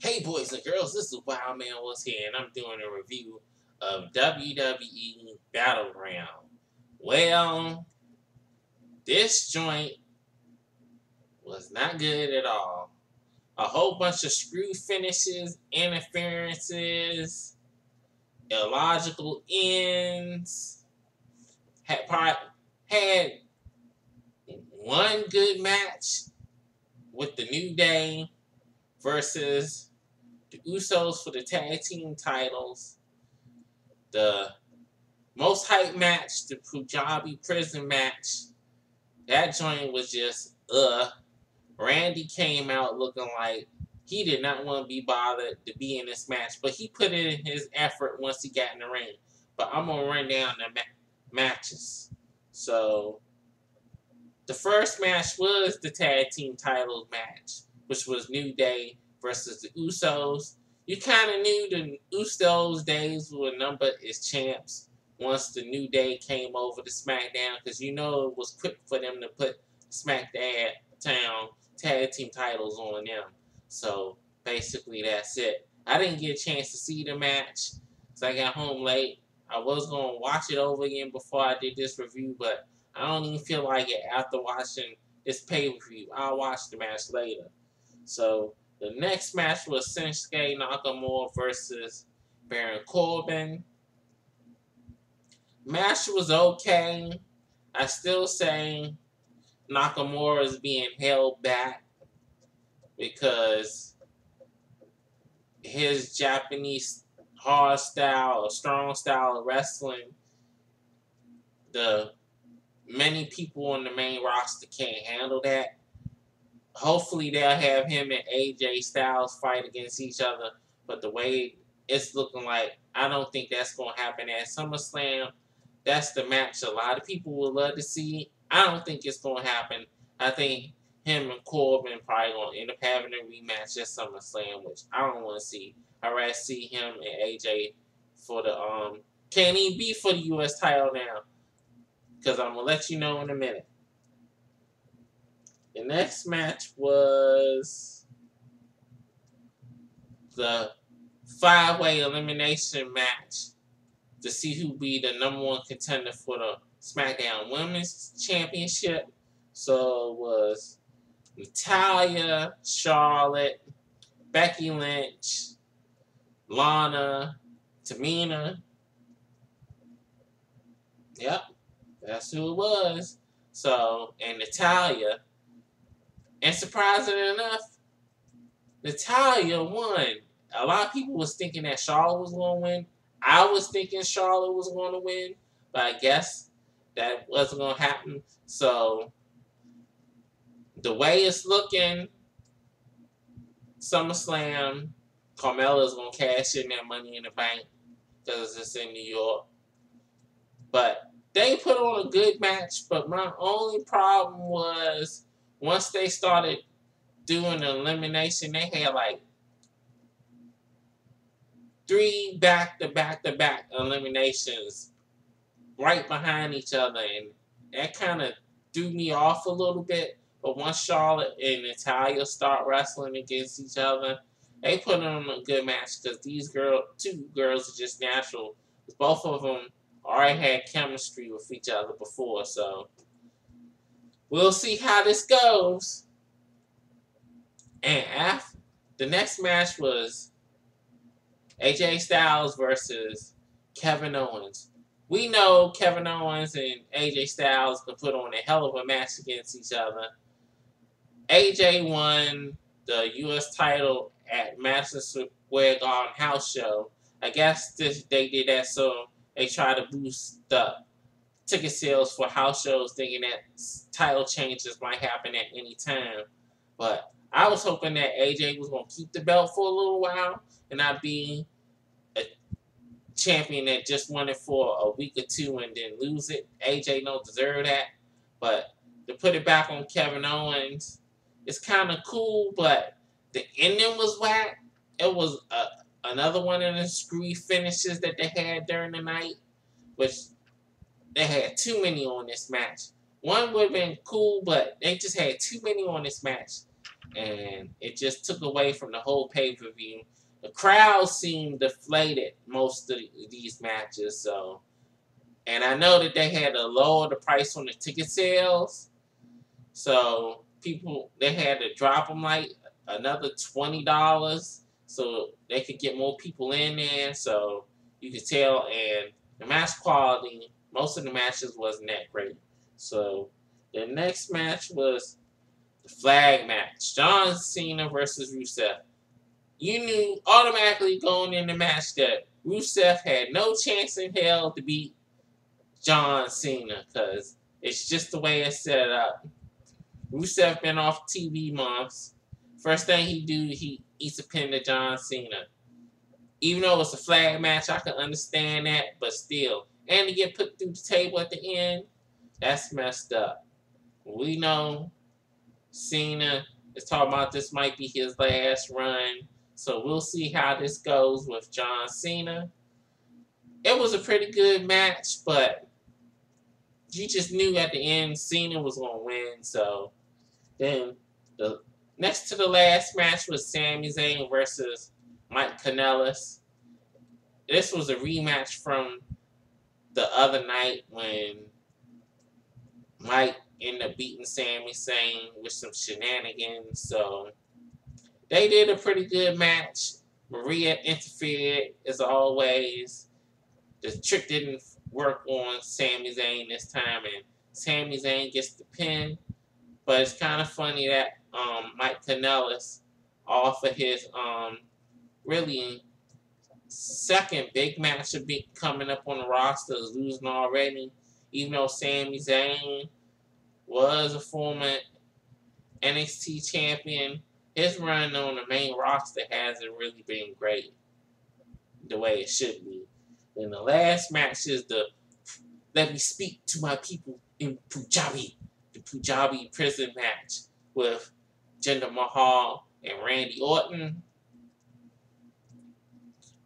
Hey boys and girls, this is Wildman was here and I'm doing a review of WWE Battleground. Well, this joint was not good at all. A whole bunch of screw finishes, interferences, illogical ends. Had one good match with the New Day versus the Usos for the tag team titles. The most hyped match, the Punjabi prison match. That joint was just Randy came out looking like he did not want to be bothered to be in this match, but he put in his effort once he got in the ring. But I'm gonna run down the matches. So the first match was the tag team titles match, which was New Day versus the Usos. You kind of knew the Usos days were numbered as champs once the New Day came over to SmackDown, because you know it was quick for them to put SmackDown tag team titles on them. So basically that's it. I didn't get a chance to see the match because I got home late. I was going to watch it over again before I did this review, but I don't even feel like it after watching this pay-per-view. I'll watch the match later. So the next match was Shinsuke Nakamura versus Baron Corbin. Match was okay. I still say Nakamura is being held back because his Japanese hard style or strong style of wrestling, the many people on the main roster can't handle that. Hopefully they'll have him and AJ Styles fight against each other, but the way it's looking like, I don't think that's going to happen at SummerSlam. That's the match a lot of people would love to see. I don't think it's going to happen. I think him and Corbin probably going to end up having a rematch at SummerSlam, which I don't want to see. I'd rather see him and AJ for the, can't even be for the U.S. title now, because I'm going to let you know in a minute. The next match was the 5-way elimination match to see who be the #1 contender for the SmackDown Women's Championship. So it was Natalya, Charlotte, Becky Lynch, Lana, Tamina. Yep, that's who it was. So, and Natalya. And surprisingly enough, Natalya won. A lot of people was thinking that Charlotte was going to win. I was thinking Charlotte was going to win, but I guess that wasn't going to happen. So, the way it's looking, SummerSlam, Carmella's going to cash in that Money in the Bank because it's in New York. But they put on a good match, but my only problem was once they started doing the elimination, they had like 3 back-to-back eliminations right behind each other, and that kind of threw me off a little bit. But once Charlotte and Natalya start wrestling against each other, they put on a good match because these two girls are just natural. Both of them already had chemistry with each other before, so we'll see how this goes. And after the next match was AJ Styles versus Kevin Owens. We know Kevin Owens and AJ Styles can put on a hell of a match against each other. AJ won the U.S. title at Madison Square Garden house show. I guess they did that so they try to boost the ticket sales for house shows, thinking that title changes might happen at any time. But I was hoping that AJ was going to keep the belt for a little while and not be a champion that just won it for a week or two and then lose it. AJ don't deserve that. But to put it back on Kevin Owens, it's kind of cool, but the ending was whack. It was another one of the screwy finishes that they had during the night, which they had too many on this match. One would have been cool, but they just had too many on this match. and it just took away from the whole pay-per-view. The crowd seemed deflated most of these matches, so. And I know that they had to lower the price on the ticket sales, so they had to drop them like another $20 so they could get more people in there. So you could tell, and the match quality, most of the matches wasn't that great. So the next match was the flag match, John Cena versus Rusev. You knew automatically going in the match that Rusev had no chance in hell to beat John Cena, because it's just the way it's set up. Rusev been off TV months. First thing he do, he eats a pin to John Cena. Even though it's a flag match, I can understand that, but still. And to get put through the table at the end, that's messed up. We know Cena is talking about this might be his last run, so we'll see how this goes with John Cena. It was a pretty good match, but you just knew at the end Cena was going to win. So then the next to the last match was Sami Zayn versus Mike Kanellis. This was a rematch from the other night when Mike ended up beating Sami Zayn with some shenanigans. So they did a pretty good match. Maria interfered as always. The trick didn't work on Sami Zayn this time, and Sami Zayn gets the pin. But it's kind of funny that Mike Kanellis, off of his really second big match of coming up on the roster, is losing already. Even though Sami Zayn was a former NXT champion, his run on the main roster hasn't really been great the way it should be. And the last match is the Let Me Speak to My People in Punjabi, the Punjabi prison match with Jinder Mahal and Randy Orton.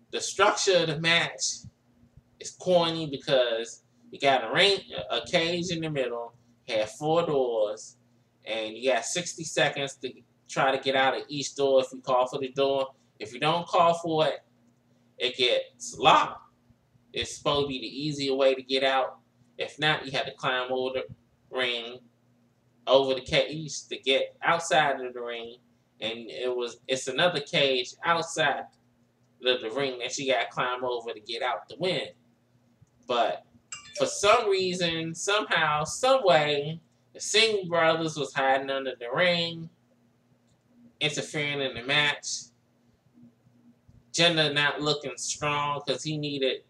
The structure of the match is corny because you got a cage in the middle, had 4 doors, and you got 60 seconds to try to get out of each door if you call for the door. If you don't call for it, it gets locked. It's supposed to be the easier way to get out. If not, you had to climb over the ring, over the cage to get outside of the ring. And it's another cage outside of the ring that you got to climb over to get out to win. But for some reason, somehow, some way, the Singh brothers was hiding under the ring, interfering in the match. Jinder not looking strong because he needed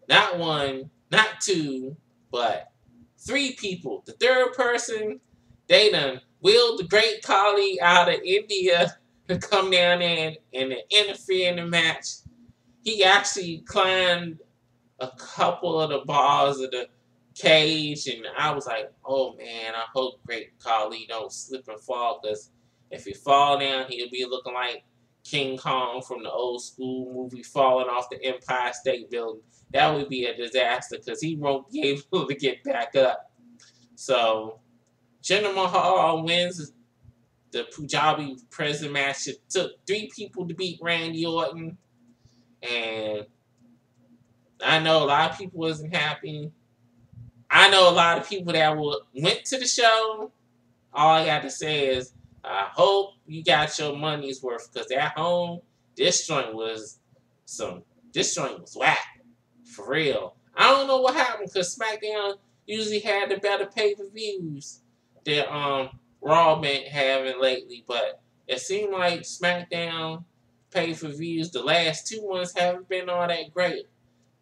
not 1, not 2, but 3 people. The third person, they done wheeled the Great Khali out of India to come down there and interfere in the match. He actually climbed a couple of the bars of the cage, and I was like, oh man, I hope Great Khali don't slip and fall, because if he fall down, he'll be looking like King Kong from the old school movie falling off the Empire State Building. That would be a disaster because he won't be able to get back up. So Jinder Mahal wins the Punjabi prison match. It took 3 people to beat Randy Orton, and I know a lot of people wasn't happy. I know a lot of people that went to the show. All I got to say is, I hope you got your money's worth, because at home, this joint was whack. For real. I don't know what happened, because SmackDown usually had the better pay-per-views that Raw been having lately, but it seemed like SmackDown pay-per-views, the last 2 ones haven't been all that great.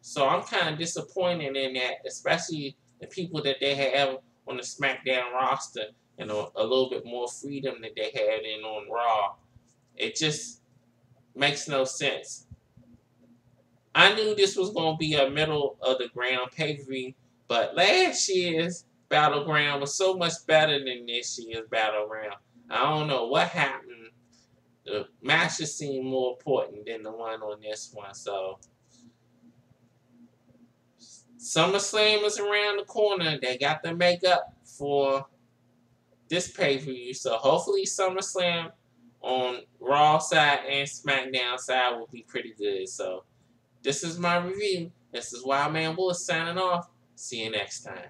So I'm kind of disappointed in that, especially the people that they have on the SmackDown roster and a little bit more freedom that they had on Raw. It just makes no sense. I knew this was going to be a middle of the ground pay-per-view, but last year's Battleground was so much better than this year's Battleground. I don't know what happened. The matches seem more important than the one on this one, so SummerSlam is around the corner. They got the makeup for this pay-per-view, so hopefully SummerSlam on Raw side and SmackDown side will be pretty good. So this is my review. This is Wildman Willis signing off. See you next time.